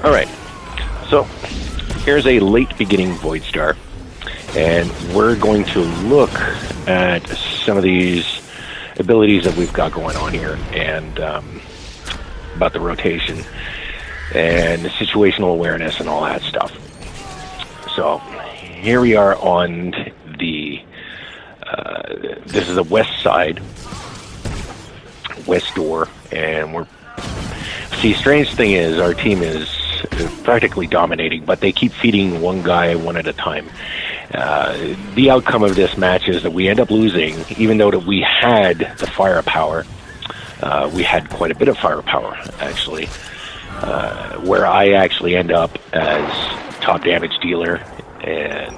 All right, so here's a late beginning Voidstar, and we're going to look at some of these abilities that we've got going on here, and about the rotation and the situational awareness and all that stuff. So here we are on the this is the west side, west door, and we're strange thing is our team is practically dominating, but they keep feeding one guy one at a time. The outcome of this match is that we end up losing, even though that we had the firepower. We had quite a bit of firepower, actually, where I actually end up as top damage dealer, and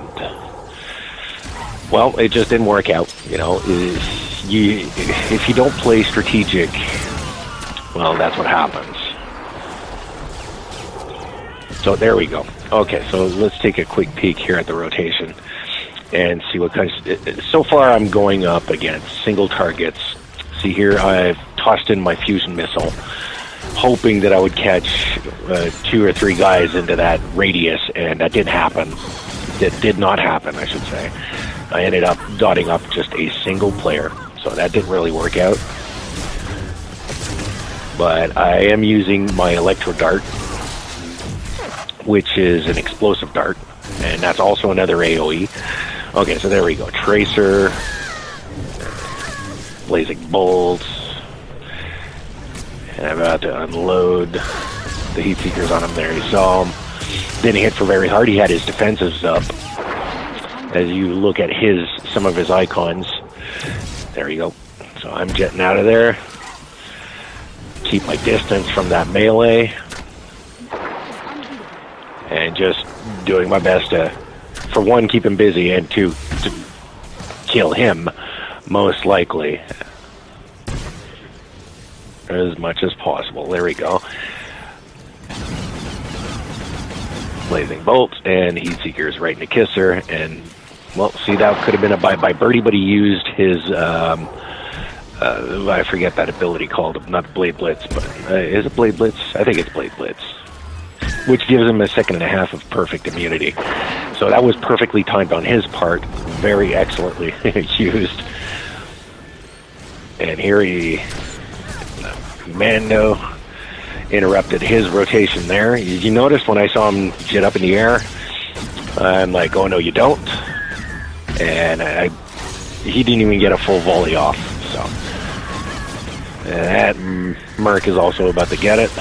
well, it just didn't work out. You know, if you don't play strategic, well, that's what happens. So there we go. Okay, so let's take a quick peek here at the rotation and see what kinds. So far, I'm going up against single targets. See here, I've tossed in my fusion missile, hoping that I would catch 2 or 3 guys into that radius, and that didn't happen. That did not happen, I should say. I ended up dotting up just a single player, so that didn't really work out. But I am using my electro dart, which is an explosive dart, and that's also another AoE. Okay, so there we go. Tracer, blazing bolts, and I'm about to unload the heat seekers on him there. You saw him. Didn't hit for very hard. He had his defensives up. As you look at some of his icons, there you go. So I'm jetting out of there. Keep my distance from that melee. And just doing my best to, for one, keep him busy, and two, to kill him, most likely, as much as possible. There we go. Blazing bolts and heat seekers right in the kisser, and well, see, that could have been a bye-bye birdie, but he used his I forget that ability called, not Blade Blitz, but is it Blade Blitz? I think it's Blade Blitz, which gives him a 1.5 of perfect immunity. So that was perfectly timed on his part, very excellently used. And here Mando interrupted his rotation there. You noticed when I saw him jet up in the air, I'm like, oh no, you don't. And he didn't even get a full volley off. So that Merc is also about to get it.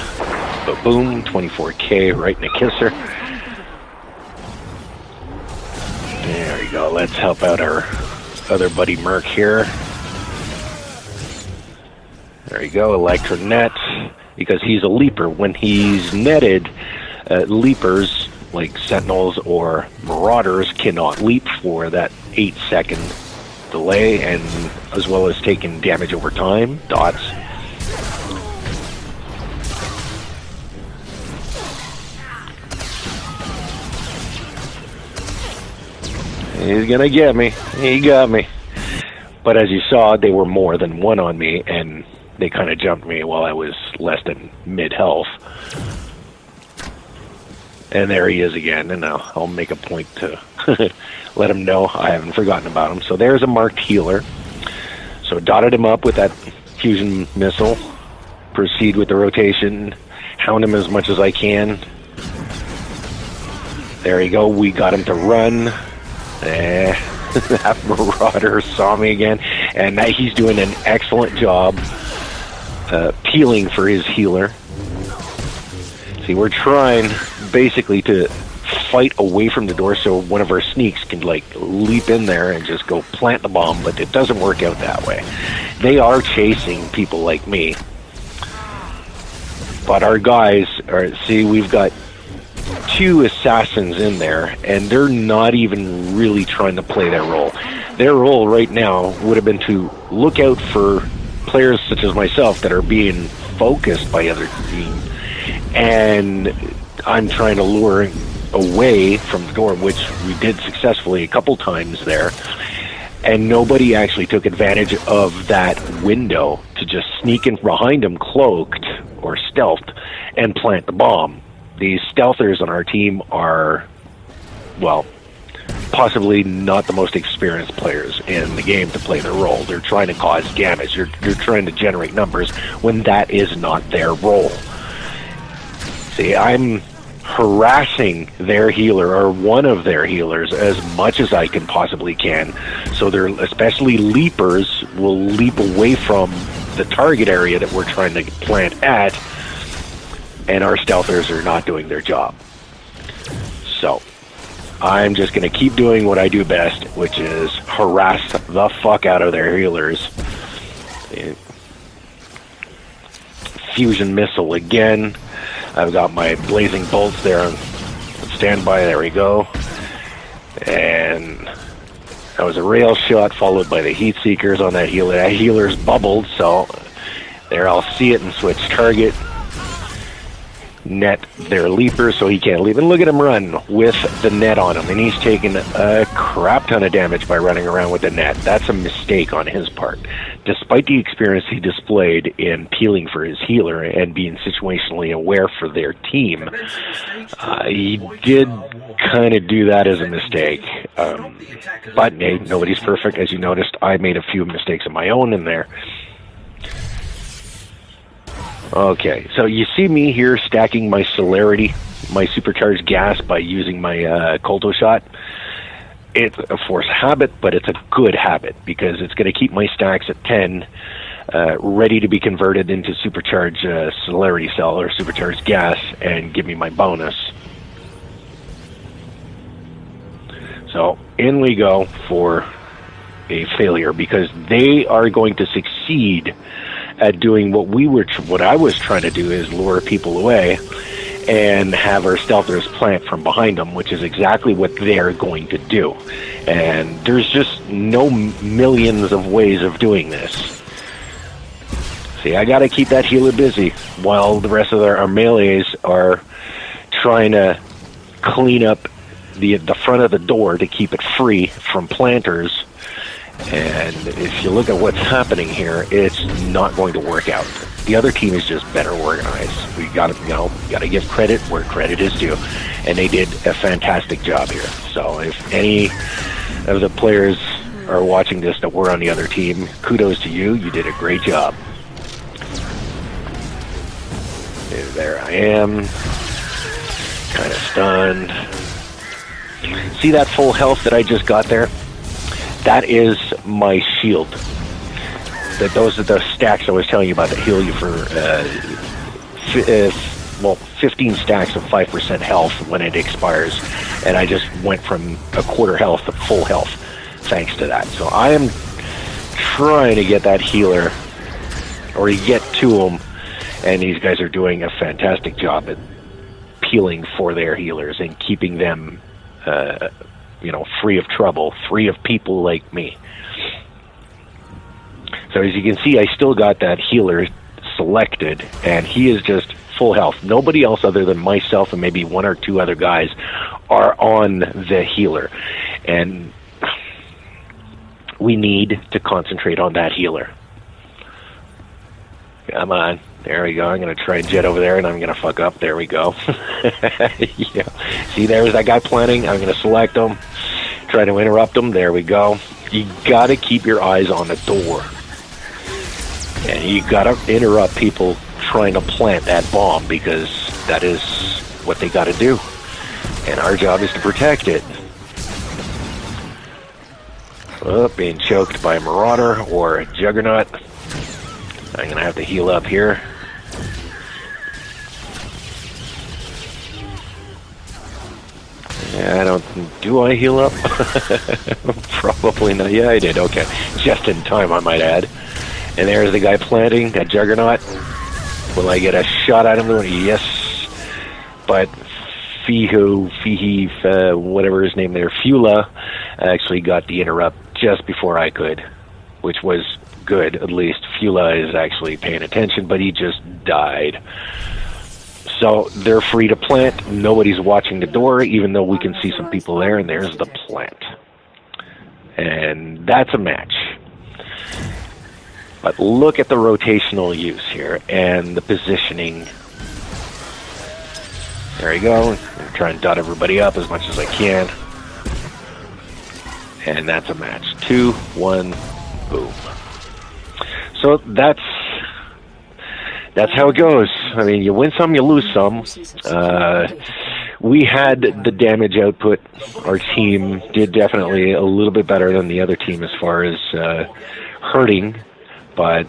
But boom, 24K right in the kisser. There we go. Let's help out our other buddy Merc here. There you go, Electro Net, because he's a leaper. When he's netted, leapers like Sentinels or Marauders cannot leap for that 8-second delay, and as well as taking damage over time, dots. He's gonna get me. He got me. But as you saw, they were more than one on me, and they kind of jumped me while I was less than mid-health. And there he is again, and I'll make a point to let him know I haven't forgotten about him. So there's a marked healer. So dotted him up with that fusion missile. Proceed with the rotation. Hound him as much as I can. There you go. We got him to run. That Marauder saw me again, and now he's doing an excellent job peeling for his healer. See, we're trying basically to fight away from the door so one of our sneaks can like leap in there and just go plant the bomb, but it doesn't work out that way. They are chasing people like me, but our guys are, see, we've got 2 assassins in there, and they're not even really trying to play their role. Their role right now would have been to look out for players such as myself that are being focused by other teams, and I'm trying to lure away from the door, which we did successfully a couple times there, and nobody actually took advantage of that window to just sneak in behind him cloaked or stealthed and plant the bomb. these stealthers on our team are, well, possibly not the most experienced players in the game to play their role. They're trying to cause damage. They're trying to generate numbers when that is not their role. See, I'm harassing their healer, or one of their healers, as much as I can possibly can. So they're, especially leapers, will leap away from the target area that we're trying to plant at, and our stealthers are not doing their job. So I'm just going to keep doing what I do best, which is harass the fuck out of their healers. Fusion missile again. I've got my blazing bolts there on standby. There we go. And that was a rail shot followed by the heat seekers on that healer. That healer's bubbled, so there I'll see it and switch target. Net their leaper so he can't leave. And look at him run with the net on him. And he's taken a crap ton of damage by running around with the net. That's a mistake on his part. Despite the experience he displayed in peeling for his healer and being situationally aware for their team, he did kind of do that as a mistake. But hey, nobody's perfect. As you noticed, I made a few mistakes of my own in there. Okay, so you see me here stacking my celerity, my supercharged gas, by using my Colto shot. It's a forced habit, but it's a good habit because it's going to keep my stacks at 10, ready to be converted into supercharged celerity cell or supercharged gas and give me my bonus. So in we go for a failure because they are going to succeed at doing what I was trying to do, is lure people away and have our stealthers plant from behind them, which is exactly what they're going to do. And there's just no millions of ways of doing this. See, I got to keep that healer busy while the rest of our melees are trying to clean up the front of the door to keep it free from planters. And if you look at what's happening here, it's not going to work out. The other team is just better organized. We got to give credit where credit is due, and they did a fantastic job here. So if any of the players are watching this that were on the other team, kudos to you. You did a great job. There I am, kind of stunned. See that full health that I just got there? That is my shield. Those are the stacks I was telling you about that heal you for 15 stacks of 5% health when it expires. And I just went from a quarter health to full health thanks to that. So I am trying to get that healer, or get to him, and these guys are doing a fantastic job at peeling for their healers and keeping them free of trouble, free of people like me. So as you can see, I still got that healer selected, and he is just full health. Nobody else other than myself and maybe one or two other guys are on the healer. And we need to concentrate on that healer. Come on. There we go. I'm going to try and jet over there, and I'm going to fuck up. There we go. Yeah. See, there's that guy planting. I'm going to select him, try to interrupt him. There we go. You got to keep your eyes on the door. And you got to interrupt people trying to plant that bomb, because that is what they got to do. And our job is to protect it. Oh, being choked by a Marauder or a Juggernaut. I'm going to have to heal up here. Yeah, do I heal up? Probably not. Yeah, I did. Okay. Just in time, I might add. And there's the guy planting, that Juggernaut. Will I get a shot at him? Yes. But whatever his name there, Fula, actually got the interrupt just before I could, which was good. At least Fula is actually paying attention, but he just died. So they're free to plant. Nobody's watching the door, even though we can see some people there, and there's the plant. And that's a match. But look at the rotational use here and the positioning There you go. Try and dot everybody up as much as I can. And that's a match. 2-1, boom. So that's how it goes. I mean, you win some, you lose some. We had the damage output. Our team did definitely a little bit better than the other team as far as hurting. But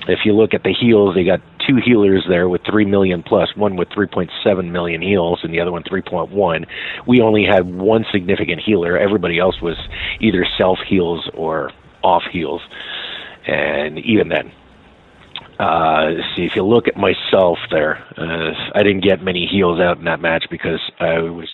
if you look at the heals, they got 2 healers there with 3 million plus, one with 3.7 million heals and the other one 3.1. We only had one significant healer. Everybody else was either self heals or off heals. And even then, see, if you look at myself there, I didn't get many heals out in that match because I was